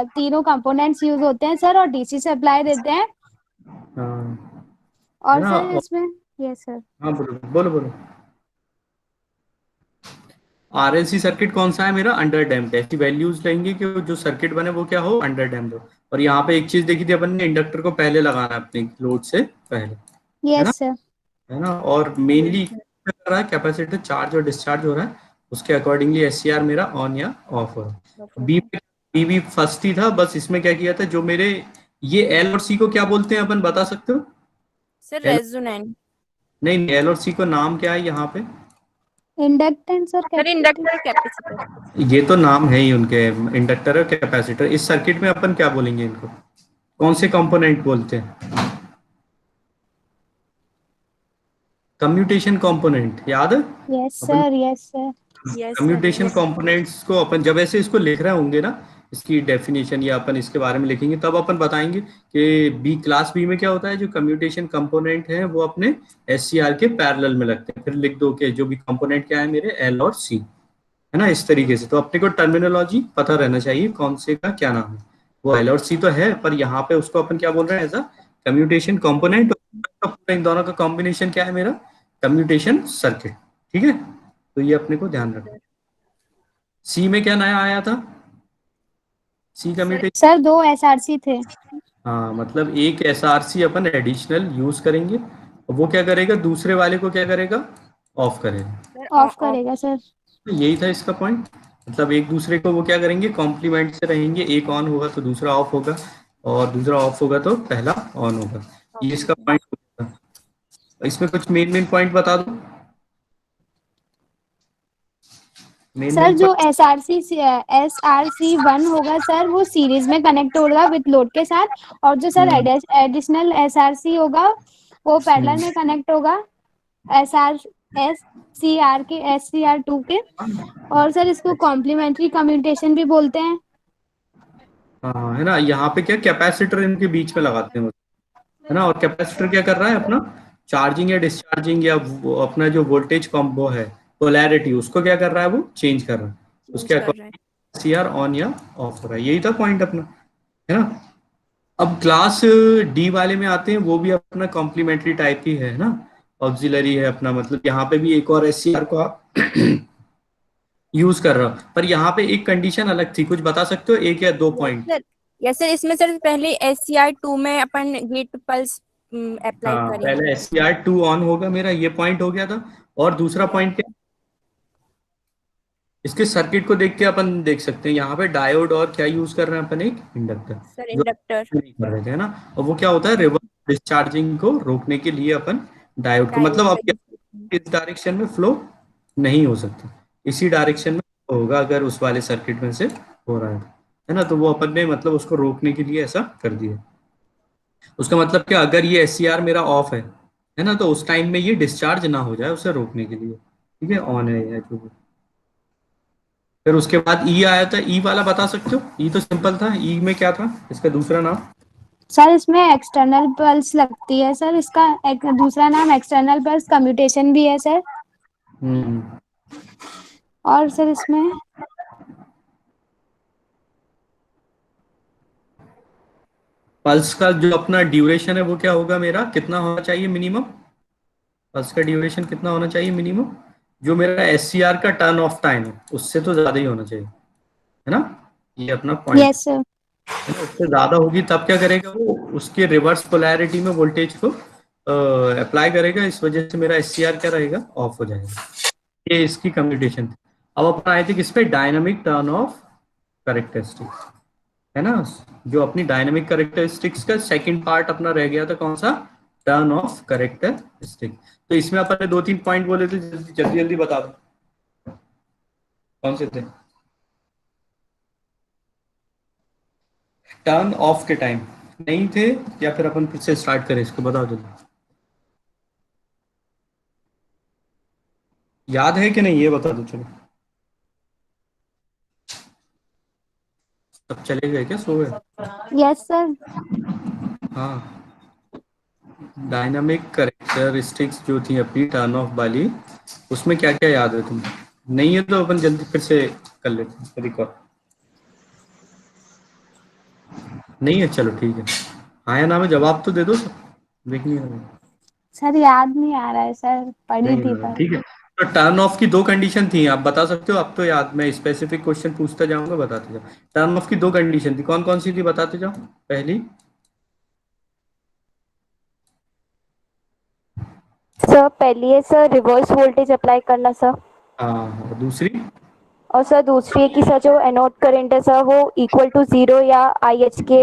तीनों components use होते हैं सर, और डीसी सप्लाई देते हैं। हाँ है और ना। सर इसमें, यस सर। हाँ बोलो बोलो बोलो। आरएलसी सर्किट कौन सा है मेरा? Under damped. ऐसी वैल्यूज लेंगे कि जो सर्किट बने वो क्या हो? अंडर डैम्प्ड हो। और यहाँ पे एक चीज देखी थी अपन ने, इंडक्टर को पहले लगाना है अपने लोड से पहले, है ना। Yes sir. है ना। और मेनली कर रहा है कैपेसिटर चार्ज और डिस्चार्ज हो रहा है, उसके अकॉर्डिंगली एससीआर मेरा ऑन या ऑफ हो रहा है। बी भी फर्स्ट ही था, बस इसमें क्या किया था जो मेरे, ये एल और सी को क्या बोलते हैं अपन बता सकते हो? Sir L, resonant. नहीं एल और सी को नाम क्या है यहाँ पे? इंडक्टेंस और सर कैपेसिटेंस। Inductor capacitor. ये तो नाम है ही उनके, इंडक्टर और कैपेसिटर। इस सर्किट में अपन क्या बोलेंगे इनको? कौन से कंपोनेंट बोलते हैं? कम्यूटेशन कंपोनेंट, याद है यस अपन? Sir, yes sir. Yes sir commutation yes. Components को अपन जब ऐसे इसको लिख रहे होंगे ना, इसकी डेफिनेशन या अपन इसके बारे में लिखेंगे, तब अपन बताएंगे कि बी क्लास बी में क्या होता है, जो कम्यूटेशन कंपोनेंट है वो अपने एससीआर के पैरेलल में लगते हैं। फिर लिख दो कि जो भी कंपोनेंट क्या है मेरे, एल और सी, है ना। इस तरीके से तो अपने को टर्मिनोलॉजी पता रहना चाहिए कौन से का क्या नाम है। वो एल और सी तो है, पर यहाँ पे उसको अपन क्या बोल रहे हैं, एज अ कम्यूटेशन कंपोनेंट। इन दोनों का कॉम्बिनेशन क्या है मेरा? Commutation circuit. ठीक है, तो ये अपने को ध्यान रखना। सी में क्या नया आया था? सी कम्यूटेशन, सर दो एसआरसी थे। हाँ मतलब एक एसआरसी अपन एडिशनल यूज करेंगे, और वो क्या करेगा, दूसरे वाले को क्या करेगा, ऑफ करेगा। Sir of of. करेगा सर। तो यही था इसका पॉइंट। मतलब एक दूसरे को वो क्या करेंगे, कॉम्प्लीमेंट से रहेंगे, एक ऑन होगा तो दूसरा ऑफ होगा, और दूसरा ऑफ होगा तो पहला ऑन होगा। ये इसका पॉइंट होगा। इसमें कुछ मेन मेन पॉइंट बता दो। मेन सर मेन जो एसआरसी 1 होगा सर, वो सीरीज में कनेक्ट होगा विद लोड के साथ। और जो सर पॉइंट। एडिशनल एसआरसी होगा, वो पैरेलल में कनेक्ट होगा एस सी आर 2 के। और सर इसको कॉम्प्लीमेंट्री कम्यूटेशन भी बोलते हैं। हाँ है ना, यहाँ पे क्या कैपेसिटर इनके बीच में लगाते हैं, है ना। और कैपेसिटर क्या कर रहा है अपना, चार्जिंग या डिस्चार्जिंग या वो अपना जो वोल्टेज कॉम्बो है, पोलैरिटी, उसको क्या कर रहा है, वो चेंज कर रहा है। चेंज उसके कर रहा है। अकॉर्डिंग सीआर ऑन या ऑफ हो रहा है। यही था पॉइंट अपना, है ना। अब क्लास डी वाले में आते हैं, वो भी अपना कॉम्प्लीमेंट्री टाइप ही है ना, ऑक्सिलरी है अपना। मतलब यहाँ पे भी एक और एससीआर को आप यूज कर रहा हो, पर यहाँ पे एक कंडीशन अलग थी, कुछ बता सकते हो, एक या दो yes point? Sir. Yes sir, इसमें सर पहले SCR2 में अपन गेट पल्स अप्लाई हाँ करेंगे। पहले SCR2 ऑन होगा मेरा, ये पॉइंट हो गया था। और दूसरा यस पॉइंट क्या, इसके सर्किट को देख के अपन देख सकते हैं, यहाँ पे डायोड और क्या यूज कर रहे हैं अपन, एक इंडक्टर, सर जो इंडक्टर। नहीं कर रहे थे, है ना। और वो क्या होता है, रिवर्स डिस्चार्जिंग को रोकने के लिए अपन डायोड को, डायोड मतलब का अब यूज करते हैं। इस डायरेक्शन में फ्लो नहीं हो सकता, इसी डायरेक्शन में होगा अगर उस वाले सर्किट में से हो रहा है ना। तो वो अपन ने मतलब उसको रोकने के लिए ऐसा कर दिया। उसका मतलब क्या, अगर ये एससीआर मेरा ऑफ है ना, तो उस टाइम में ये डिस्चार्ज ना हो जाए, उसे रोकने के लिए। ठीक है, ऑन है या जो भी। फिर उसके बाद ई आया था, ई वाला बता सकते हो? ई तो सिंपल था, ई में क्या था इसका दूसरा नाम? सर इसमें एक्सटर्नल पल्स लगती है सर, इसका एक दूसरा नाम एक्सटर्नल पल्स कम्यूटेशन भी है सर। हम्म। और सर इसमें पल्स का जो अपना ड्यूरेशन है वो क्या होगा मेरा, कितना होना चाहिए मिनिमम? पल्स का ड्यूरेशन कितना होना चाहिए मिनिमम? जो मेरा एससीआर का टर्न ऑफ टाइम है उससे तो ज्यादा ही होना चाहिए, है ना। ये अपना पॉइंट यस सर। है ना। उससे ज्यादा होगी तब क्या करेगा वो, उसके रिवर्स पोलैरिटी में वोल्टेज को अप्लाई करेगा, इस वजह से मेरा एससीआर क्या रहेगा, ऑफ हो जाएगा। ये इसकी कम्यूटेशन थी। अब अपन आए थे किस पे, डायनामिक टर्न ऑफ करेक्टरिस्टिक्स, है ना। जो अपनी डायनामिक करेक्टरिस्टिक्स का सेकंड पार्ट अपना रह गया था, कौन सा, टर्न ऑफ करेक्टरिस्टिक। तो इसमें अपन ने दो तीन पॉइंट बोले थे, जल्दी जल्दी जल्दी बता दो कौन से थे। टर्न ऑफ के टाइम नहीं थे, या फिर अपन फिर से स्टार्ट करें इसको, बताओ जल्दी। याद है कि नहीं, ये बता दो चलो। सब चले गए क्या, सो गए? Yes sir. हाँ, डायनामिक करेक्टरिस्टिक्स जो थी अपनी टर्न ऑफ वाली, उसमें क्या क्या याद है तुम्हें? नहीं है तो अपन जल्दी फिर से कर लेते हैं रिकॉर्ड। नहीं है, चलो ठीक है। हाँ या ना में जवाब तो दे दो सर, देख नहीं रहा। सर याद नहीं आ रहा है सर, पढ़ी नहीं थी आ रहा, पर। ठीक है। तो टर्न ऑफ की दो कंडीशन थी, आप बता सकते हो? अब तो याद, मैं स्पेसिफिक क्वेश्चन पूछता जाऊंगा, बताते जाओ। टर्न ऑफ की दो कंडीशन थी, कौन कौन सी थी बताते जाओ। पहली, सर पहली है सर रिवर्स वोल्टेज अप्लाई करना सर। हाँ, और दूसरी? और सर दूसरी है कि सर जो एनोड करंट है सर वो इक्वल टू 0 या IH के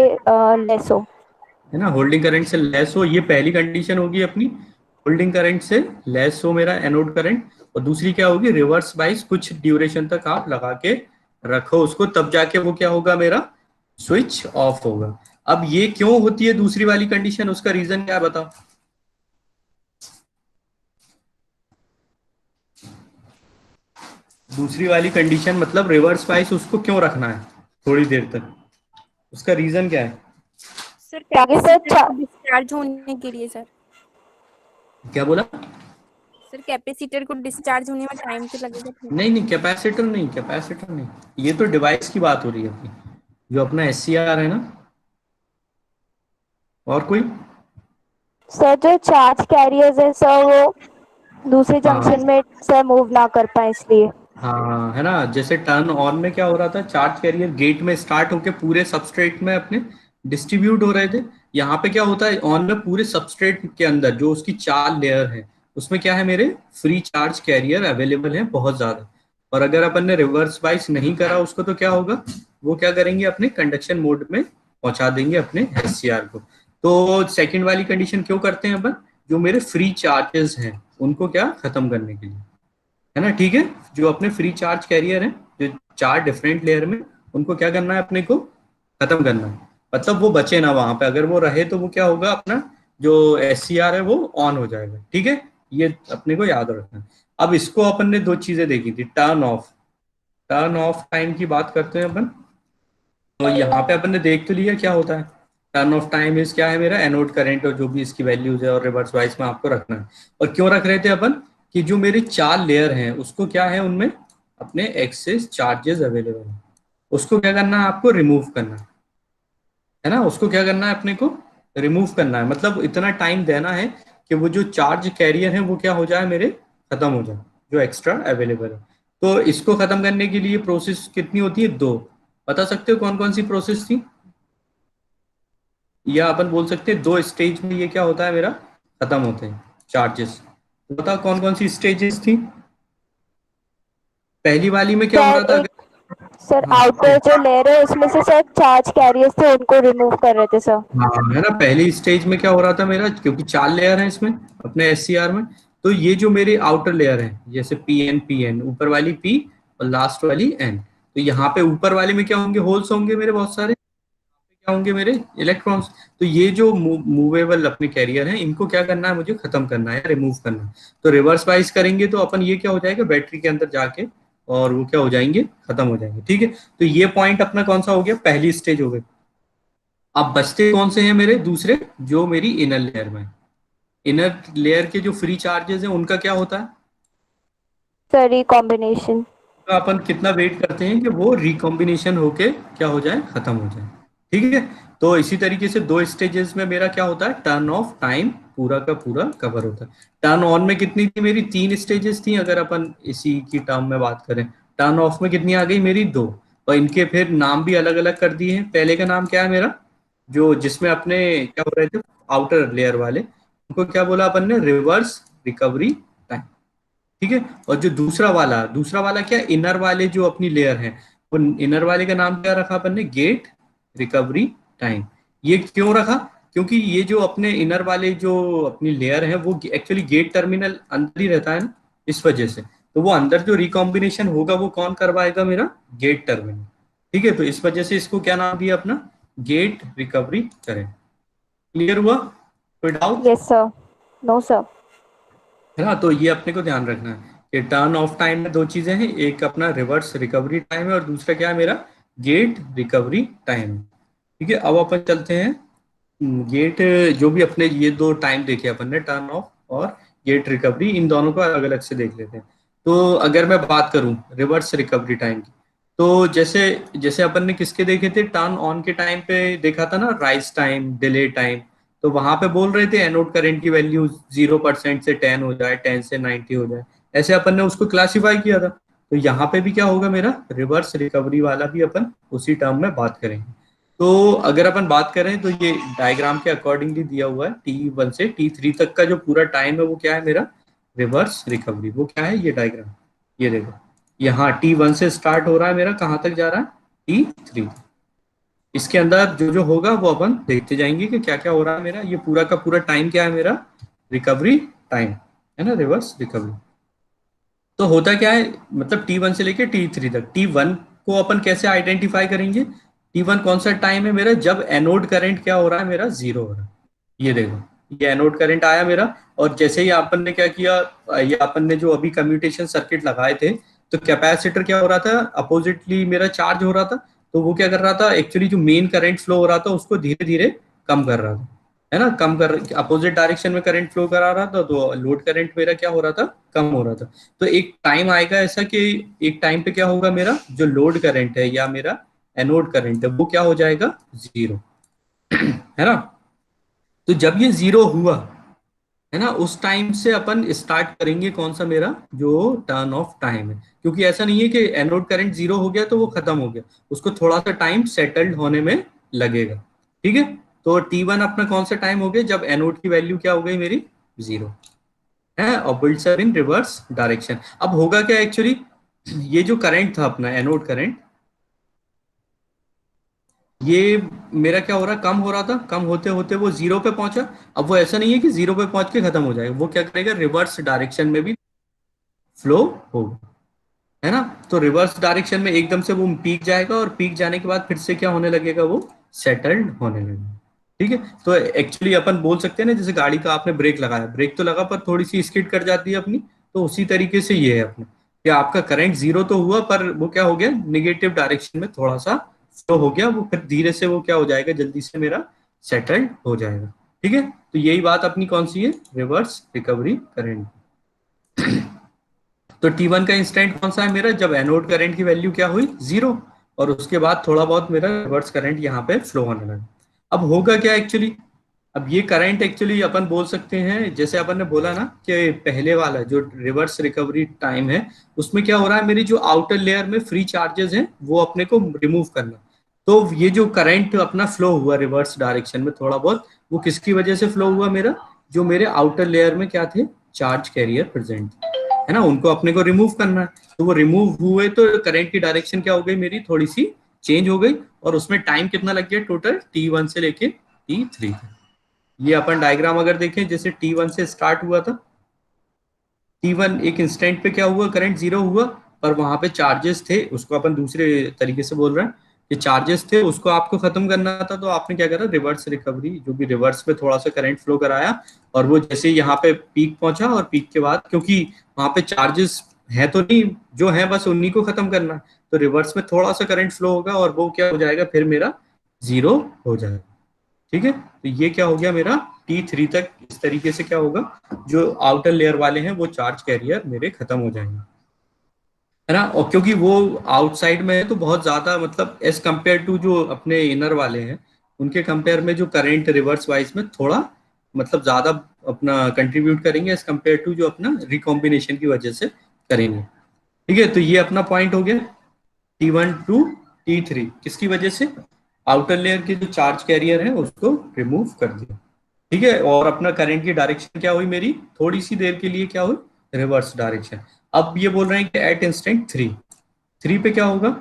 लेस हो। है ना, होल्डिंग करंट से लेस हो, ये पहली कंडीशन होगी अपनी। होल्डिंग करंट से लेस हो मेरा एनोड करंट। और दूसरी क्या होगी? रिवर्स बाइस कुछ ड्यूरेशन तक आप लगा के रखो उसको, तब जाके वो क्या होगा मेरा, स्विच ऑफ होगा। अब ये क्यों होती है दूसरी वाली कंडीशन, उसका रीजन क्या है बताओ। दूसरी वाली कंडीशन मतलब रिवर्स बाइस उसको क्यों रखना है थोड़ी देर तक, उसका रीजन क्या है? सर ताकि सर कैपेसिटर को डिस्चार्ज होने के लिए सर। क्या बोला? सर कैपेसिटर को डिस्चार्ज होने में टाइम तो लगेगा थोड़ा। नहीं नहीं, कैपेसिटर नहीं, कैपेसिटर नहीं, ये तो डिवाइस की बात हो रही है अपनी, जो अपना SCR है ना। और कोई? सर जो चार्ज कैरियर्स है सर वो दूसरे हाँ जंक्शन में सर मूव ना कर पाए इसलिए। हाँ, है ना, जैसे टर्न ऑन में क्या हो रहा था, चार्ज कैरियर गेट में स्टार्ट होके पूरे सबस्ट्रेट में अपने डिस्ट्रीब्यूट हो रहे थे। यहाँ पे क्या होता है, ऑन में पूरे सबस्ट्रेट के अंदर जो उसकी 4 लेयर है उसमें क्या है, मेरे फ्री चार्ज कैरियर अवेलेबल है बहुत ज्यादा। और अगर अपन ने रिवर्स बाइस नहीं करा उसको तो क्या होगा, वो क्या करेंगे, अपने कंडक्शन मोड में पहुंचा देंगे अपने SCR को। तो सेकेंड वाली कंडीशन क्यों करते हैं अपन, जो मेरे फ्री चार्जेस हैं उनको क्या खत्म करने के लिए, है ना, ठीक है। जो अपने फ्री चार्ज कैरियर हैं, जो 4 डिफरेंट लेयर में, उनको क्या करना है, अपने को खत्म करना है। मतलब वो बचे ना वहां पे, अगर वो रहे तो वो क्या होगा, अपना जो SCR है वो ऑन हो जाएगा, ठीक है। ये अपने को याद रखना है। अब इसको अपन ने दो चीजें देखी थी, turn off, turn off time की बात करते हैं अपन। तो यहाँ पे अपन ने देख तो लिया क्या होता है। टर्न ऑफ टाइम इज क्या है, मेरा एनोड करंट और जो भी इसकी वैल्यूज है, और रिवर्स वाइस में आपको रखना है। और क्यों रख रहे थे अपन, कि जो मेरे 4 लेयर हैं उसको क्या है, उनमें अपने एक्सेस चार्जेस अवेलेबल है, उसको क्या करना है, आपको रिमूव करना है ना, उसको क्या करना है अपने को, रिमूव करना है। मतलब इतना टाइम देना है कि वो जो चार्ज कैरियर है वो क्या हो जाए, मेरे खत्म हो जाए, जो एक्स्ट्रा अवेलेबल है। तो इसको खत्म करने के लिए प्रोसेस कितनी होती है, 2। बता सकते हो कौन कौन सी प्रोसेस थी, या अपन बोल सकते हैं 2 स्टेज में ये क्या होता है, मेरा खत्म होते हैं चार्जेस। तो बताओ कौन कौन सी स्टेजेस थी। पहली वाली में क्या हो सर रहा था, एक अगर सर हाँ आउटर जो लेयर है उसमें से सर चार्ज कैरियर्स थे उनको रिमूव कर रहे थे सर। हाँ, है ना, पहली स्टेज में क्या हो रहा था मेरा, क्योंकि 4 लेयर है इसमें अपने SCR में, तो ये जो मेरे आउटर लेयर है, जैसे PN ऊपर वाली P और लास्ट वाली N, तो यहाँ पे ऊपर वाले में क्या होंगे, होल्स होंगे मेरे बहुत सारे, क्या होंगे मेरे, इलेक्ट्रॉन्स। तो ये जो मूवेबल अपने कैरियर हैं इनको क्या करना है, मुझे खत्म करना है, रिमूव करना है। तो रिवर्स वाइज करेंगे तो अपन ये क्या हो जाएगा, बैटरी के अंदर जाके और वो क्या हो जाएंगे, खत्म हो जाएंगे, ठीक है। तो ये पॉइंट अपना कौन सा हो गया, पहली स्टेज हो गई। अब बचते कौन से हैं मेरे दूसरे, जो मेरी इनर लेयर में, इनर लेयर के जो फ्री चार्जेस हैं उनका क्या होता है, सर रिकॉम्बिनेशन। तो अपन कितना वेट करते हैं कि वो रिकॉम्बिनेशन होके क्या हो जाए, खत्म हो जाए, ठीक है। तो इसी तरीके से 2 स्टेजेस में मेरा क्या होता है, टर्न ऑफ टाइम पूरा का पूरा कवर होता है। टर्न ऑन में कितनी थी मेरी, 3 स्टेजेस थी, अगर अपन इसी की टर्म में बात करें। टर्न ऑफ में कितनी आ गई मेरी, 2। और इनके फिर नाम भी अलग अलग कर दिए हैं। पहले का नाम क्या है मेरा, जो जिसमें अपने क्या हो रहे थे आउटर लेयर वाले, उनको क्या बोला अपन ने, रिवर्स रिकवरी टाइम, ठीक है। और जो दूसरा वाला क्या, इनर वाले जो अपनी लेयर है, वो इनर वाले का नाम क्या रखा अपन ने, गेट रिकवरी टाइम। ये क्यों रखा, क्योंकि ये जो अपने इनर वाले जो अपनी लेयर है वो एक्चुअली गेट टर्मिनल अंदर ही रहता है ना, इस वजह से। तो वो अंदर जो रिकॉम्बिनेशन होगा वो कौन करवाएगा, मेरा गेट टर्मिनल, ठीक है। तो इस वजह से इसको क्या नाम दिया अपना, गेट रिकवरी करें। क्लियर हुआ, कोई doubt? Yes sir. No sir. है ना, तो ये अपने को ध्यान रखना है कि टर्न ऑफ टाइम में 2 चीजें हैं, एक अपना रिवर्स रिकवरी टाइम है और दूसरा क्या है मेरा, गेट रिकवरी टाइम, ठीक है। अब अपन चलते हैं गेट, जो भी अपने ये 2 टाइम देखे अपन ने, टर्न ऑफ और गेट रिकवरी, इन दोनों को अलग अलग से देख लेते हैं। तो अगर मैं बात करूं रिवर्स रिकवरी टाइम की, तो जैसे जैसे अपन ने किसके देखे थे, टर्न ऑन के टाइम पे देखा था ना, राइज टाइम, डिले टाइम। तो वहां पे बोल रहे थे एनोड करंट की वैल्यू 0% से 10 हो जाए, 10 से 90 हो जाए, ऐसे अपन ने उसको क्लासिफाई किया था। तो यहाँ पे भी क्या होगा मेरा, रिवर्स रिकवरी वाला भी अपन उसी टर्म में बात करेंगे। तो अगर अपन बात करें तो ये डायग्राम के अकॉर्डिंगली दिया हुआ है, T1 से T3 तक का जो पूरा टाइम है वो क्या है मेरा, रिवर्स रिकवरी। वो क्या है, ये डायग्राम, ये देखो, यहाँ T1 से स्टार्ट हो रहा है मेरा, कहाँ तक जा रहा है, T3। इसके अंदर जो जो होगा वो अपन देखते जाएंगे कि क्या क्या हो रहा है मेरा। ये पूरा का पूरा टाइम क्या है मेरा, रिकवरी टाइम है ना, रिवर्स रिकवरी। तो होता क्या है, मतलब T1 से लेके T3 तक। T1 को अपन कैसे आइडेंटिफाई करेंगे, T1 कौन सा टाइम है मेरा, जब एनोड करंट क्या हो रहा है मेरा, जीरो हो रहा है। ये देखो, ये एनोड करंट आया मेरा, और जैसे ही अपन ने क्या किया, ये अपन ने जो अभी कम्यूटेशन सर्किट लगाए थे, तो कैपेसिटर क्या हो रहा था, अपोजिटली मेरा चार्ज हो रहा था। तो वो क्या कर रहा था, एक्चुअली जो मेन करंट फ्लो हो रहा था उसको धीरे धीरे कम कर रहा था, है ना, कम कर, अपोजिट डायरेक्शन में करंट फ्लो करा रहा था, तो लोड करंट मेरा क्या हो रहा था, कम हो रहा था। तो एक टाइम आएगा ऐसा कि एक टाइम पे क्या होगा मेरा, जो लोड करंट है या मेरा एनोड करंट है वो क्या हो जाएगा, जीरो, है ना। तो जब ये जीरो हुआ, है ना, उस टाइम से अपन स्टार्ट करेंगे कौन सा मेरा, जो टर्न ऑफ टाइम है। क्योंकि ऐसा नहीं है कि एनोड करंट जीरो हो गया तो वो खत्म हो गया, उसको थोड़ा सा टाइम सेटल्ड होने में लगेगा, ठीक है। तो T1 अपना कौन सा टाइम हो गया, जब एनोड की वैल्यू क्या हो गई मेरी, जीरो है, और bulls are in reverse direction. अब होगा क्या एक्चुअली, ये जो करंट था अपना एनोड करंट, ये मेरा क्या हो रहा, कम हो रहा था, कम होते होते वो जीरो पे पहुंचा। अब वो ऐसा नहीं है कि जीरो पे पहुंच के खत्म हो जाएगा, वो क्या करेगा, रिवर्स डायरेक्शन में भी फ्लो होगा, है ना। तो रिवर्स डायरेक्शन में एकदम से वो पीक जाएगा, और पीक जाने के बाद फिर से क्या होने लगेगा, वो सेटल्ड होने लगेगा, ठीक है। तो एक्चुअली अपन बोल सकते हैं ना, जैसे गाड़ी का आपने ब्रेक लगाया, ब्रेक तो लगा पर थोड़ी सी स्किड कर जाती है अपनी, तो उसी तरीके से ये है अपना, कि आपका करंट जीरो तो हुआ पर वो क्या हो गया, निगेटिव डायरेक्शन में थोड़ा सा फ्लो हो गया, वो फिर धीरे से वो क्या हो जाएगा, जल्दी से मेरा सेटल्ड हो जाएगा, ठीक है। तो यही बात अपनी कौन सी है, रिवर्स रिकवरी करंट। तो T1 का इंस्टेंट कौन सा है मेरा, जब एनोड करंट की वैल्यू क्या हुई, जीरो, और उसके बाद थोड़ा बहुत मेरा रिवर्स करंट यहाँ पे फ्लो होने लगा। अब होगा क्या एक्चुअली, अब ये करंट एक्चुअली अपन बोल सकते हैं, जैसे अपन ने बोला ना कि पहले वाला जो रिवर्स रिकवरी टाइम है, उसमें क्या हो रहा है, मेरी जो आउटर लेयर में फ्री चार्जेस हैं वो अपने को रिमूव करना। तो ये जो करंट अपना फ्लो हुआ रिवर्स डायरेक्शन में थोड़ा बहुत, वो किसकी वजह से फ्लो हुआ मेरा, जो मेरे आउटर लेयर में क्या थे, चार्ज कैरियर प्रेजेंट, है ना, उनको अपने को रिमूव करना है। तो वो रिमूव हुए तो करंट की डायरेक्शन क्या हो गई मेरी, थोड़ी सी चेंज हो गई, और उसमें टाइम कितना लग गया टोटल, T1 से लेके T3 तक। ये अपन डायग्राम अगर देखें, जैसे T1 से स्टार्ट हुआ था, T1 एक इंस्टेंट पे क्या हुआ, करंट जीरो हुआ, पर वहां पे चार्जेस थे, उसको अपन दूसरे तरीके से बोल रहे हैं कि चार्जेस थे, उसको आपको खत्म करना था। तो आपने क्या करा, रिवर्स रिकवरी, जो भी रिवर्स में थोड़ा सा करंट फ्लो कराया, और वो जैसे यहाँ पे पीक पहुंचा, और पीक के बाद क्योंकि वहां पे चार्जेस है तो नहीं, जो है बस उन्हीं को खत्म करना है, तो रिवर्स में थोड़ा सा करंट फ्लो होगा, और वो क्या हो जाएगा, फिर मेरा जीरो हो जाएगा, ठीक है। तो ये क्या हो गया मेरा, T3 तक इस तरीके से क्या होगा, जो आउटर लेयर वाले हैं वो चार्ज कैरियर मेरे खत्म हो जाएंगे, है ना। और क्योंकि वो आउटसाइड में है तो बहुत ज्यादा, मतलब एज कंपेयर टू जो अपने इनर वाले हैं, उनके कंपेयर में जो करंट रिवर्स वाइज में थोड़ा मतलब ज्यादा अपना कंट्रीब्यूट करेंगे एज कंपेयर टू जो अपना रिकॉम्बिनेशन की वजह से करेंगे, ठीक है। तो ये अपना पॉइंट हो गया, T1 टू T3 किसकी वजह से, आउटर लेयर के जो चार्ज कैरियर है उसको रिमूव कर दिया, ठीक है। और अपना करंट की डायरेक्शन क्या हुई मेरी, थोड़ी सी देर के लिए क्या हुई, रिवर्स डायरेक्शन। अब ये बोल रहे हैं कि एट इंस्टेंट थ्री पे क्या होगा,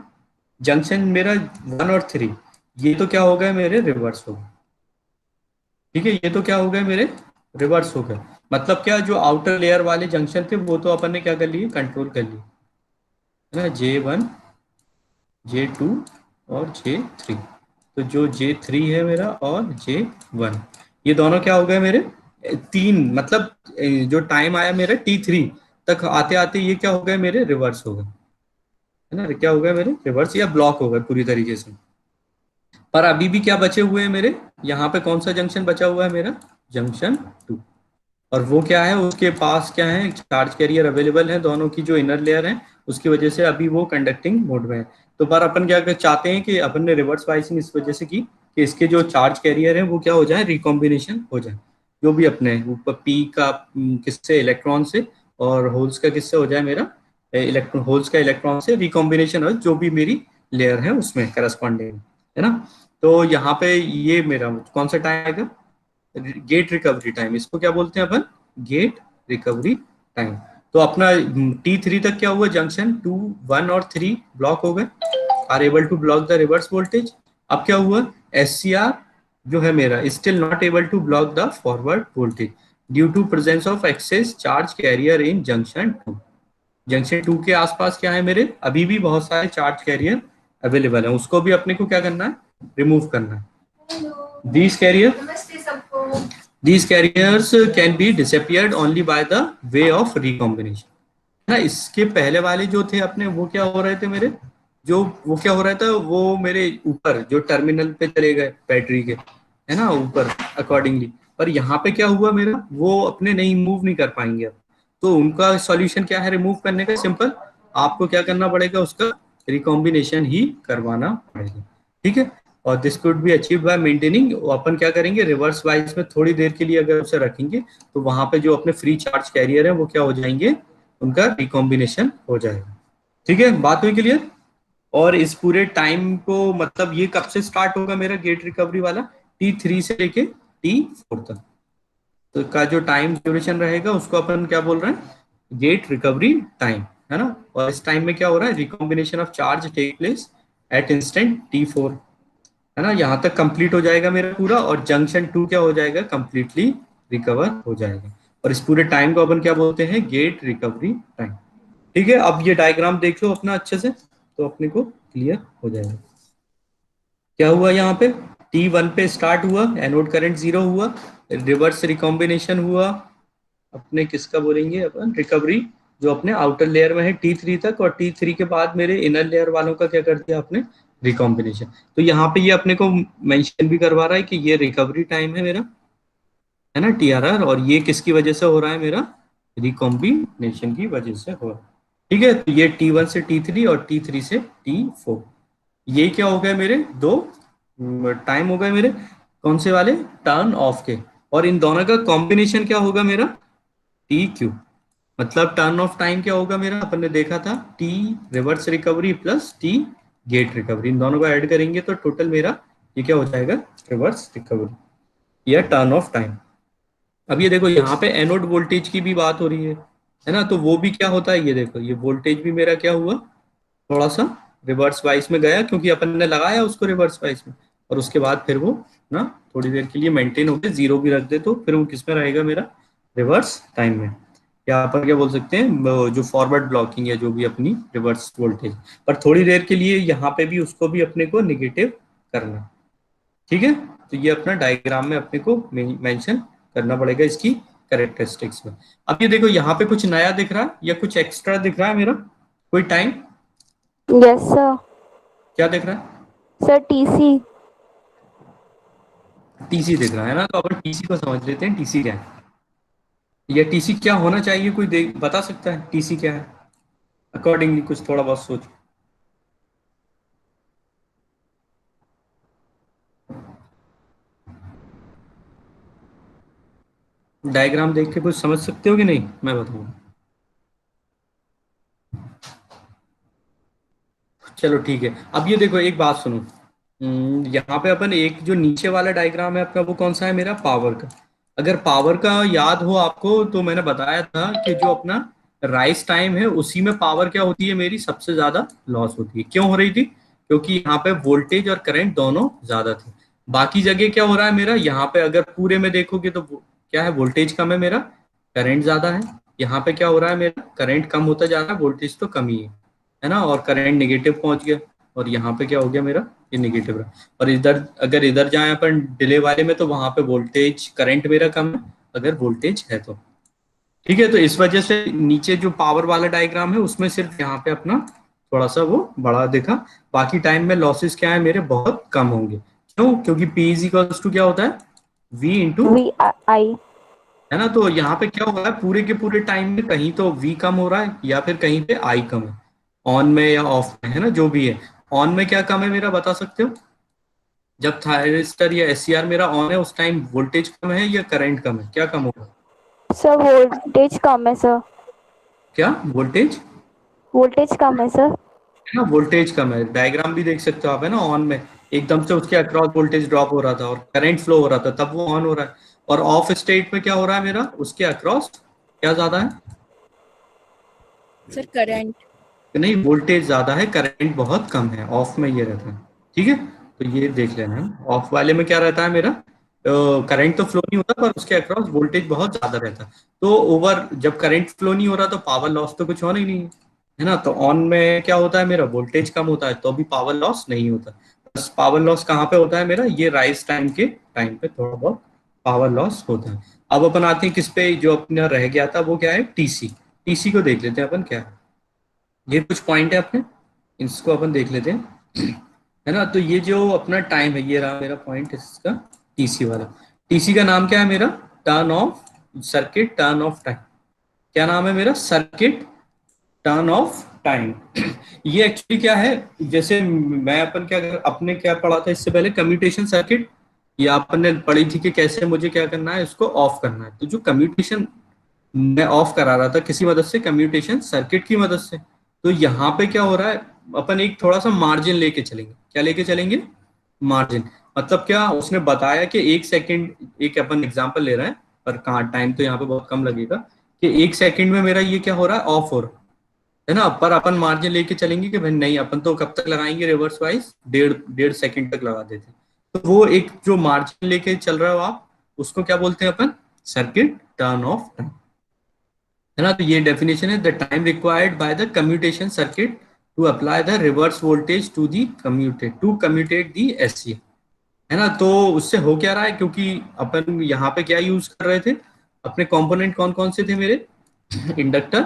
जंक्शन मेरा 1 और 3, ये तो क्या हो गया मेरे, रिवर्स हो गए, ठीक है। ये तो क्या हो गए मेरे, रिवर्स हो गए। मतलब क्या, जो आउटर लेयर वाले जंक्शन थे वो तो अपन ने क्या कर लिए, कंट्रोल कर लिए, है ना, J1 J2 और J3। तो जो J3 है मेरा और J1, ये दोनों क्या हो गए मेरे, तीन, मतलब जो टाइम आया मेरा T3 तक आते आते ये क्या हो गए मेरे, रिवर्स हो गए, है ना, क्या हो गए मेरे, रिवर्स या ब्लॉक हो गए पूरी तरीके से। पर अभी भी क्या बचे हुए हैं मेरे, यहाँ पे कौन सा जंक्शन बचा हुआ है मेरा, जंक्शन 2, और वो क्या है, उसके पास क्या है, चार्ज कैरियर अवेलेबल है, दोनों की जो इनर लेयर है उसकी वजह से अभी वो कंडक्टिंग मोड में है। तो पर अपन क्या चाहते हैं कि अपन ने रिवर्स बाइसिंग इस वजह से की कि इसके जो चार्ज कैरियर है वो क्या हो जाए, रिकॉम्बिनेशन हो जाए, जो भी अपने ऊपर पी का किससे, इलेक्ट्रॉन से, और होल्स का किससे हो जाए, मेरा इलेक्ट्रॉन, होल्स का इलेक्ट्रॉन से रिकॉम्बिनेशन हो, जो भी मेरी लेयर है उसमें करस्पॉन्डिंग, है ना। तो यहाँ पे ये मेरा कौन सा टाइम आएगा, गेट रिकवरी टाइम, इसको क्या बोलते हैं अपन, गेट रिकवरी टाइम। तो अपना T3 तक क्या हुआ, जंक्शन 2, 1 और 3 ब्लॉक हो गए, are able to block the reverse voltage. अब क्या हुआ, SCR जो है मेरा still not able to block the forward voltage due to presence of excess charge carrier in junction 2। Junction 2 के आसपास क्या है मेरे, अभी भी बहुत सारे चार्ज कैरियर अवेलेबल है, उसको भी अपने को क्या करना है, रिमूव करना है। These carriers can be disappeared only by the way of recombination। ना इसके पहले वाले जो थे अपने, वो क्या हो रहे थे मेरे, वो क्या हो रहा था, वो मेरे ऊपर जो टर्मिनल पे चले गए बैटरी के, है ना, ऊपर अकॉर्डिंगली। पर यहाँ पे क्या हुआ मेरा, वो अपने नहीं मूव नहीं कर पाएंगे अब। तो उनका सॉल्यूशन क्या है रिमूव करने का, सिंपल, आपको क्या करना पड़ेगा, उसका रिकॉम्बिनेशन ही करवाना पड़ेगा, ठीक है। और this could be achieve by maintaining, अपन क्या करेंगे, रिवर्स वाइज में थोड़ी देर के लिए अगर उसे रखेंगे तो वहां पे जो अपने फ्री चार्ज कैरियर है वो क्या हो जाएंगे, उनका रिकॉम्बिनेशन हो जाएगा, ठीक है, बात हुई क्लियर। और इस पूरे टाइम को मतलब ये कब से स्टार्ट होगा मेरा गेट रिकवरी वाला, T3 से लेके T4 तक, तो का जो टाइम ड्यूरेशन रहेगा उसको अपन क्या बोल रहे हैं, गेट रिकवरी टाइम, है ना। और इस टाइम में क्या हो रहा है, recombination of charge take place at instant T4, है ना, यहाँ तक कंप्लीट हो जाएगा मेरा पूरा, और जंक्शन 2 क्या हो जाएगा, कंप्लीटली रिकवर हो जाएगा। और इस पूरे टाइम को अपन क्या बोलते हैं, गेट रिकवरी टाइम, ठीक है। अब ये डायग्राम देख लो अपना अच्छे से, तो अपने को क्लियर हो जाएगा। क्या हुआ यहाँ पे, T1 पे स्टार्ट हुआ, एनोड करंट 0 हुआ, रिवर्स रिकॉम्बिनेशन हुआ, अपने किसका बोलेंगे अपन, रिकवरी, जो अपने आउटर लेयर में है T3 तक, और T3 के बाद मेरे इनर लेयर वालों का क्या कर दिया आपने, रिकॉम्बिनेशन। तो यहाँ पे ये अपने को मेंशन भी करवा रहा है कि ये रिकवरी टाइम है मेरा, है ना, TRR, और ये किसकी वजह से हो रहा है मेरा, रिकॉम्बिनेशन की वजह से हो रहा है, ठीक है। तो ये T1 से T3 और T3 से T4, ये क्या हो गए मेरे, दो टाइम हो गए मेरे, कौन से वाले, टर्न ऑफ के, और इन दोनों का कॉम्बिनेशन क्या होगा मेरा, TQ। मतलब टर्न ऑफ टाइम क्या होगा मेरा, अपन ने देखा था T reverse recovery plus T gate recovery, इन दोनों को ऐड करेंगे तो टोटल मेरा ये क्या हो जाएगा, रिवर्स रिकवरी या टर्न ऑफ टाइम। अब ये देखो यहाँ पे एनोड वोल्टेज की भी बात हो रही है ना, तो वो भी क्या होता है, ये देखो ये वोल्टेज भी मेरा क्या हुआ, थोड़ा सा रिवर्स वाइस में गया, क्योंकि अपन ने लगाया उसको रिवर्स वाइस में, और उसके बाद फिर वो ना थोड़ी देर के लिए मेंटेन हो गया, 0 भी रख दे तो फिर वो किस में रहेगा मेरा, रिवर्स टाइम में, या अपन क्या बोल सकते हैं, जो फॉरवर्ड ब्लॉकिंग है जो भी अपनी रिवर्स वोल्टेज, पर थोड़ी देर के लिए यहाँ पे भी उसको भी अपने को निगेटिव करना, ठीक है। तो ये अपना डायग्राम में अपने को मेंशन करना पड़ेगा इसकी कैरेक्टरिस्टिक्स में। अब ये देखो यहाँ पे कुछ नया दिख रहा है या कुछ एक्स्ट्रा दिख रहा है मेरा, कोई टाइम, यस सर। क्या दिख रहा है सर TC। TC दिख रहा है ना, तो अपन TC को समझ लेते हैं, TC क्या है, या TC क्या होना चाहिए, कोई बता सकता है TC क्या है, अकॉर्डिंगली कुछ थोड़ा बहुत सोच। डायग्राम देख के कुछ समझ सकते हो कि नहीं, मैं बताऊंगा। चलो ठीक है, अब ये देखो एक बात सुनो, यहाँ पे अपन एक जो नीचे वाला डायग्राम है अपना, वो कौन सा है मेरा, पावर का। अगर पावर का याद हो आपको, तो मैंने बताया था कि जो अपना राइज टाइम है उसी में पावर क्या होती है मेरी, सबसे ज्यादा लॉस होती है। क्यों हो रही थी, क्योंकि यहाँ पे वोल्टेज और करंट दोनों ज्यादा थे। बाकी जगह क्या हो रहा है मेरा, यहाँ पे अगर पूरे में देखोगे तो क्या है, वोल्टेज कम है मेरा, करंट ज्यादा है। यहाँ पे क्या हो रहा है मेरा, करंट कम होता जा रहा है, वोल्टेज तो कम ही है ना, और करंट नेगेटिव पहुंच गया, और यहाँ पे क्या हो गया मेरा, ये नेगेटिव रहा। और इधर अगर इधर जाए अपन डिले वाले में, तो वहां पे वोल्टेज करंट मेरा कम है, अगर वोल्टेज है तो, ठीक है। तो इस वजह से नीचे जो पावर वाला डायग्राम है उसमें सिर्फ यहाँ पे अपना थोड़ा सा वो बड़ा दिखा, बाकी टाइम में लॉसेस क्या है मेरे, बहुत कम होंगे। क्यों, क्योंकि P इज इक्वल्स टू क्या होता है, V इंटू VI, है ना। तो यहाँ पे क्या हो रहा है, पूरे के पूरे टाइम में कहीं तो V कम हो रहा है, या फिर कहीं पे I कम है, ऑन में या ऑफ में, है ना, जो भी है। ऑन में क्या कम है मेरा, बता सकते हो? जब थायरिस्टर या एससीआर मेरा ऑन है उस टाइम वोल्टेज कम है या करंट कम है, क्या कम होगा? सर वोल्टेज कम है सर। क्या वोल्टेज? वोल्टेज कम है सर। है ना, वोल्टेज कम है। डायग्राम भी देख सकते हो आप, है ना, ऑन में एकदम से उसके अक्रॉस वोल्टेज ड्रॉप हो रहा था और करंट फ्लो हो रहा था, तब वो ऑन हो रहा है। और ऑफ स्टेट में क्या हो रहा है मेरा, उसके अक्रॉस क्या ज्यादा है? Sir current. नहीं, वोल्टेज ज्यादा है, करंट बहुत कम है, ऑफ में ये रहता है। ठीक है, तो ये देख लेना है। ऑफ वाले में क्या रहता है मेरा, करंट तो फ्लो नहीं होता पर उसके अक्रॉस वोल्टेज बहुत ज्यादा रहता है। तो ओवर जब करंट फ्लो नहीं हो रहा तो पावर लॉस तो कुछ होना ही नहीं है ना। तो ऑन में क्या होता है मेरा, वोल्टेज कम होता है तो भी पावर लॉस नहीं होता। बस पावर लॉस कहाँ पे होता है मेरा, ये राइज टाइम के टाइम पे थोड़ा बहुत पावर लॉस होता है। अब अपन आते हैं किस पे, जो अपना रह गया था वो क्या है, टीसी। टीसी को देख लेते हैं अपन क्या है। ये कुछ पॉइंट है अपने, इसको अपन देख लेते हैं, है ना। तो ये जो अपना टाइम है, ये रहा मेरा पॉइंट इसका, टीसी वाला। टीसी का नाम क्या है मेरा, turn off circuit, turn off time. क्या नाम है मेरा, सर्किट टर्न ऑफ टाइम। ये एक्चुअली क्या है, जैसे मैं अपन क्या अपने क्या पढ़ा था इससे पहले, कम्यूटेशन सर्किट। ये अपन ने पढ़ी थी कि कैसे मुझे क्या करना है, इसको ऑफ करना है। तो जो कम्यूटेशन मैं ऑफ करा रहा था किसी मदद से, कम्यूटेशन सर्किट की मदद से। तो यहाँ पे क्या हो रहा है, अपन एक थोड़ा सा मार्जिन लेके चलेंगे। क्या लेके चलेंगे, मार्जिन। मतलब क्या, उसने बताया कि 1 सेकंड, एक अपन एग्जांपल ले रहे हैं पर कहाँ, टाइम तो यहाँ पे बहुत कम लगेगा, कि 1 सेकंड में मेरा ये क्या हो रहा है, ऑफ हो रहा है ना। पर अपन मार्जिन लेके चलेंगे कि भाई नहीं, अपन तो कब तक लगाएंगे, रिवर्स वाइज 1.5 सेकंड तक लगा देते हैं। तो वो एक जो मार्जिन लेके चल रहे हो आप, उसको क्या बोलते हैं अपन, सर्किट टर्न ऑफ टाइम, है ना। तो ये डेफिनेशन है, the time required by the commutation circuit to apply the reverse voltage to the commutate, to commutate the SC, है ना। तो उससे हो क्या रहा है, क्योंकि अपन यहाँ पे क्या यूज कर रहे थे, अपने कंपोनेंट कौन कौन से थे मेरे, इंडक्टर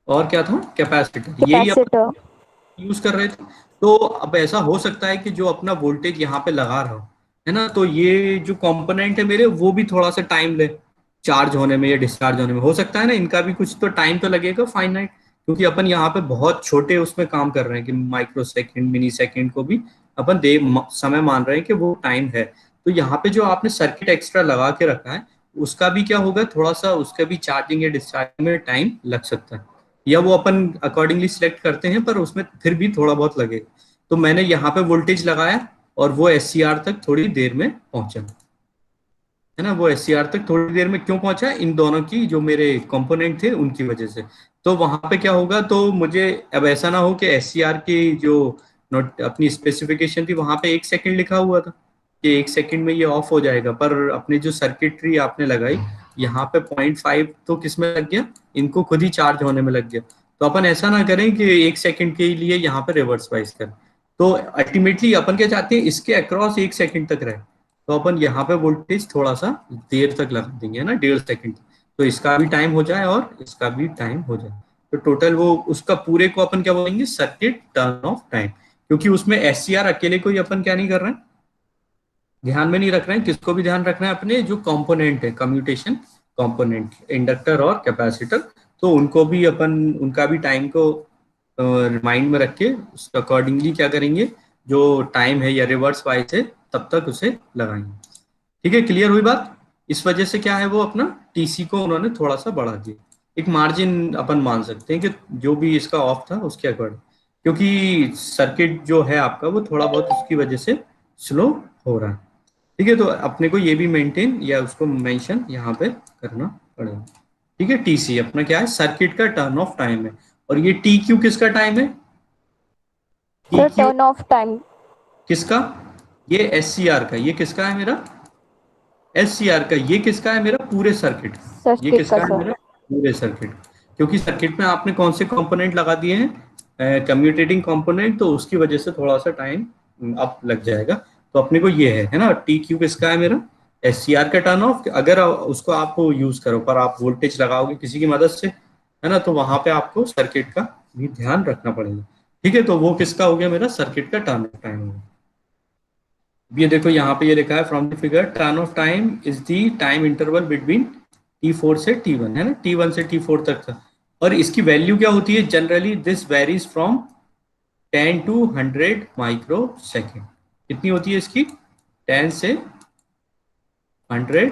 और क्या था, कैपेसिटर, यही अपन कैपेसिटर। यूज कर रहे थे। तो अब ऐसा हो सकता है कि जो अपना वोल्टेज यहाँ पे लगा रहा हूँ, है ना, तो ये जो कंपोनेंट है मेरे, वो भी थोड़ा सा टाइम ले चार्ज होने में या डिस्चार्ज होने में, हो सकता है ना, इनका भी कुछ तो टाइम तो लगेगा फाइनाइट। क्योंकि अपन यहाँ पे बहुत छोटे उसमें काम कर रहे हैं कि माइक्रो सेकेंड, मिनी सेकेंड को भी अपन समय मान रहे हैं कि वो टाइम है। तो यहाँ पे जो आपने सर्किट एक्स्ट्रा लगा के रखा है, उसका भी क्या होगा, थोड़ा सा उसका भी चार्जिंग या डिस्चार्जिंग में टाइम लग सकता है, या वो अपन अकॉर्डिंगली सिलेक्ट करते हैं, पर उसमें फिर भी थोड़ा बहुत लगेगा। तो मैंने यहाँ पे वोल्टेज लगाया और वो एससीआर तक थोड़ी देर में पहुंचा, है ना। वो एससीआर तक थोड़ी देर में क्यों पहुंचा, इन दोनों की जो मेरे कंपोनेंट थे उनकी वजह से। तो वहां पे क्या होगा, तो मुझे अब ऐसा ना हो कि एससीआर की जो नोट अपनी स्पेसिफिकेशन थी वहां पे 1 सेकंड लिखा हुआ था कि 1 सेकंड में ये ऑफ हो जाएगा, पर अपनी जो सर्किटरी आपने लगाई यहाँ पे 0.5 तो किसमें लग गया, इनको खुद ही चार्ज होने में लग गया। तो अपन ऐसा ना करें कि 1 सेकंड के लिए यहाँ पे रिवर्स वाइज करें। तो अल्टीमेटली अपन क्या चाहते हैं, इसके अक्रॉस 1 सेकंड तक रहे। तो अपन यहाँ पे वोल्टेज थोड़ा सा देर तक लगा देंगे, है ना, 1.5 सेकंड, तो इसका भी टाइम हो जाए और इसका भी टाइम हो जाए। तो टोटल वो उसका पूरे को अपन क्या बोलेंगे, सर्किट टर्न ऑफ टाइम। क्योंकि उसमें एससीआर अकेले को ही अपन क्या नहीं कर रहे हैं, ध्यान में नहीं रख रहे हैं, किसको भी ध्यान रखना है, अपने जो कंपोनेंट है, कम्यूटेशन कंपोनेंट, इंडक्टर और कैपेसिटर, तो उनको भी अपन उनका भी टाइम को माइंड में रख के उसके अकॉर्डिंगली क्या करेंगे, जो टाइम है या रिवर्स वाइज है तब तक उसे लगाएंगे। ठीक है, क्लियर हुई बात। इस वजह से क्या है, वो अपना टीसी को उन्होंने थोड़ा सा बढ़ा दिया, एक मार्जिन अपन मान सकते हैं कि जो भी इसका ऑफ था उसके अकॉर्डिंग, क्योंकि सर्किट जो है आपका वो थोड़ा बहुत उसकी वजह से स्लो हो रहा है। ठीक है, तो अपने को ये भी मेंटेन या उसको मेंशन यहाँ पे करना पड़ेगा। ठीक है, टीसी अपना क्या है, सर्किट का टर्न ऑफ टाइम है। और ये टी क्यू किसका टाइम है, T sir Q turn off time. किसका, ये एससीआर का, ये किसका है मेरा, एससीआर का, ये किसका है मेरा, पूरे सर्किट, ये सर्किट का किसका है सर। मेरा, पूरे सर्किट। क्योंकि सर्किट में आपने कौन से कंपोनेंट लगा दिए हैं, कम्यूटेटिंग कंपोनेंट, तो उसकी वजह से थोड़ा सा टाइम अब लग जाएगा। तो अपने को ये है ना, टी क्यू किसका है मेरा, एससीआर का टर्न ऑफ। अगर उसको आप यूज करो पर आप वोल्टेज लगाओगे किसी की मदद से, है ना, तो वहां पे आपको सर्किट का भी ध्यान रखना पड़ेगा। ठीक है, तो वो किसका हो गया मेरा, सर्किट का टर्न ऑफ टाइम होगा। ये देखो यहाँ पे ये लिखा है, from the figure turn off time is the time interval between T4 से T1, है ना, T1 से T4 तक था। और इसकी वैल्यू क्या होती है, generally this varies from 10 to 100 micro second. कितनी होती है इसकी? 10 से 100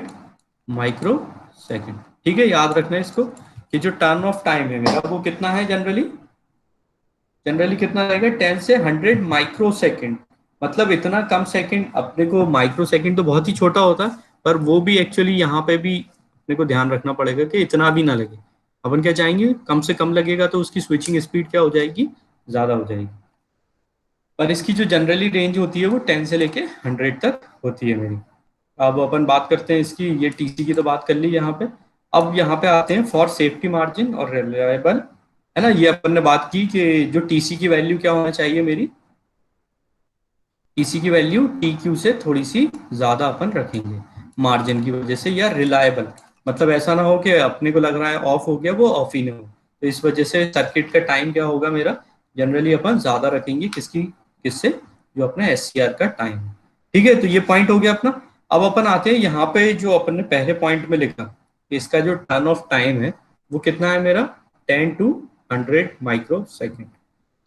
माइक्रो सेकेंड। ठीक है, याद रखना है इसको कि जो टर्न ऑफ टाइम है मेरा वो कितना है जनरली कितना रहेगा? 10 से 100 माइक्रो सेकेंड। मतलब इतना कम सेकंड। अपने को माइक्रो सेकंड तो बहुत ही छोटा होता है, पर वो भी एक्चुअली यहाँ पे भी अपने को ध्यान रखना पड़ेगा कि इतना भी ना लगे। अपन क्या चाहेंगे, कम से कम लगेगा तो उसकी स्विचिंग स्पीड क्या हो जाएगी? ज्यादा हो जाएगी। पर इसकी जो जनरली रेंज होती है वो 10 से लेके 100 तक होती है मेरी। अब अपन बात करते हैं इसकी, ये टीसी की तो बात कर ली यहाँ पे। अब यहाँ पे आते हैं फॉर सेफ्टी मार्जिन और रिलायबल, है ना। ये अपन ने बात की कि जो टीसी की वैल्यू क्या होना चाहिए मेरी, टीसी की वैल्यू टी क्यू से थोड़ी सी ज्यादा अपन रखेंगे मार्जिन की वजह से, या रिलायबल। मतलब ऐसा ना हो कि अपने को लग रहा है ऑफ हो गया, वो ऑफ ही नहीं हो। तो इस वजह से सर्किट का टाइम क्या होगा मेरा, जनरली अपन ज्यादा रखेंगे किससे, जो अपना एससीआर का टाइम है। ठीक है, तो ये पॉइंट हो गया अपना। अब अपन आते हैं यहाँ पे, जो अपन ने पहले पॉइंट में लिखा कि इसका जो टर्न ऑफ टाइम है वो कितना है मेरा, 10 to 100 माइक्रो सेकेंड।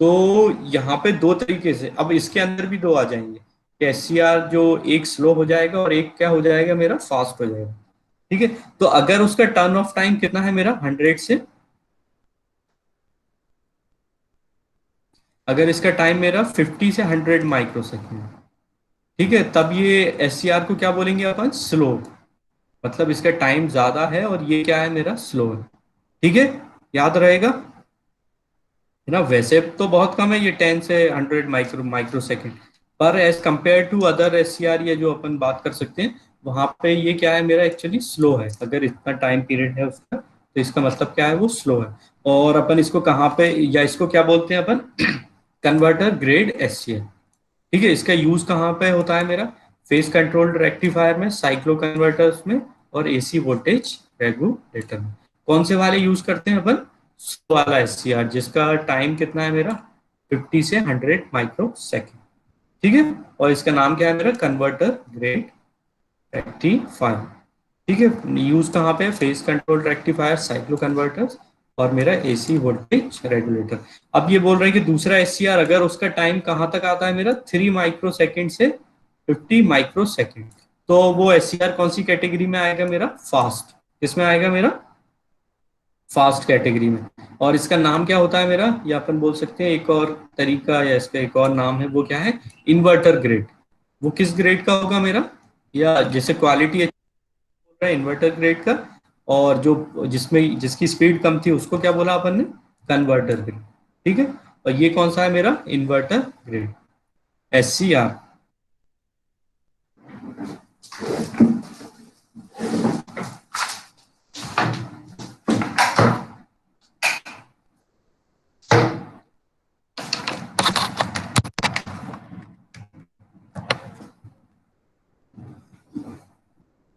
तो यहाँ पे दो तरीके से, अब इसके अंदर भी दो आ जाएंगे। एससीआर जो एक स्लो हो जाएगा और एक क्या हो जाएगा मेरा, फास्ट हो जाएगा। ठीक है, तो अगर उसका टर्न ऑफ टाइम कितना है मेरा, 100 से, अगर इसका टाइम मेरा 50 से 100 माइक्रो सेकेंड, ठीक है, तब ये एससीआर को क्या बोलेंगे अपन, स्लो। मतलब इसका टाइम ज्यादा है और ये क्या है मेरा, स्लो है। ठीक है, याद रहेगा है ना। वैसे तो बहुत कम है ये 10 से 100 माइक्रो सेकेंड, पर as compare to other SCR ये जो अपन बात कर सकते हैं, वहां पे ये क्या है मेरा, एक्चुअली स्लो है। अगर इतना टाइम पीरियड है उसका, तो इसका मतलब क्या है, वो स्लो है। और अपन इसको कहाँ पे, या इसको क्या बोलते हैं अपन, कन्वर्टर ग्रेड एससीआर। ठीक है, इसका यूज कहाँ पे होता है मेरा, फेस कंट्रोल्ड रेक्टिफायर में, साइक्लो कन्वर्टर्स में, और एसी वोल्टेज रेगुलेटर में। कौन से वाले यूज करते हैं अपन, वाला एससीआर जिसका टाइम कितना है मेरा, 50 से 100 माइक्रो सेकेंड। ठीक है, और इसका नाम क्या है मेरा, कन्वर्टर ग्रेड रेक्टिफायर। ठीक है, यूज कहाँ पे, face control rectifier, cyclo converters, और मेरा एसी वोल्टेज रेगुलेटर। अब ये बोल रहे हैं कि दूसरा एससीआर अगर उसका टाइम कहाँ तक आता है मेरा, 3 माइक्रो सेकेंड से 50 माइक्रो सेकेंड, तो वो एससीआर कौन सी कैटेगरी में आएगा मेरा, फास्ट। किसमें आएगा मेरा, फास्ट कैटेगरी में। और इसका नाम क्या होता है मेरा, या अपन बोल सकते हैं एक और तरीका, या इसका एक और नाम है, वो क्या है, इन्वर्टर ग्रेड। वो किस ग्रेड का होगा मेरा, या जैसे क्वालिटी बोल रहा है इन्वर्टर ग्रेड का, और जो जिसकी स्पीड कम थी उसको क्या बोला अपन ने, कन्वर्टर ग्रेड। ठीक है, और ये कौन सा है मेरा, इन्वर्टर ग्रेड एससीआर।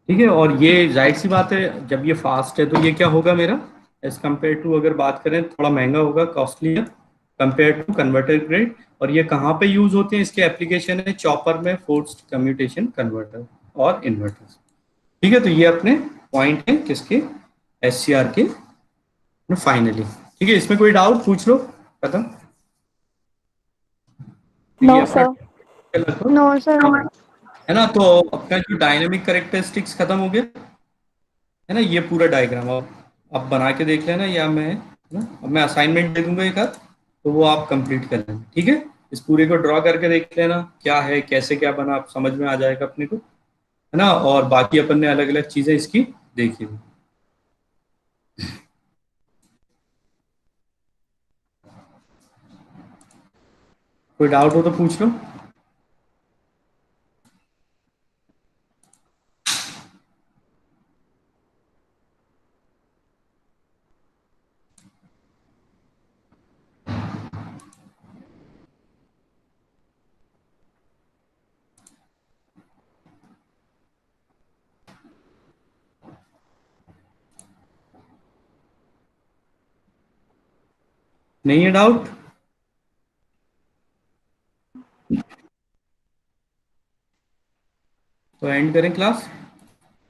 ठीक है, और ये जाहिर सी बात है, जब ये फास्ट है तो ये क्या होगा मेरा, एज कम्पेयर टू, अगर बात करें थोड़ा महंगा होगा, कॉस्टली है कंपेयर टू कन्वर्टर ग्रेड। और ये कहाँ पे यूज होते हैं, इसके एप्लीकेशन है चॉपर में, फोर्स्ड कम्यूटेशन कन्वर्टर और इन्वर्टर्स। ठीक है, तो ये अपने पॉइंट है किसके, एससीआर के फाइनली। ठीक है, इसमें कोई डाउट पूछ लो, खत्म। No sir. No sir. है ना, तो अपना जो डायनेमिक करेक्टरिस्टिक्स खत्म हो गया है ना, ये पूरा डायग्राम आप बना के देख लेना, या मैं, है ना, अब मैं असाइनमेंट दे दूंगा एक आध, तो वो आप कंप्लीट कर लेना। ठीक है, इस पूरे को ड्रॉ करके देख लेना क्या है, कैसे क्या बना, आप समझ में आ जाएगा अपने को, है ना। और बाकी अपन ने अलग अलग चीजें इसकी देखी हुई। कोई डाउट हो तो पूछ लो। नहीं है डाउट, तो एंड करें क्लास।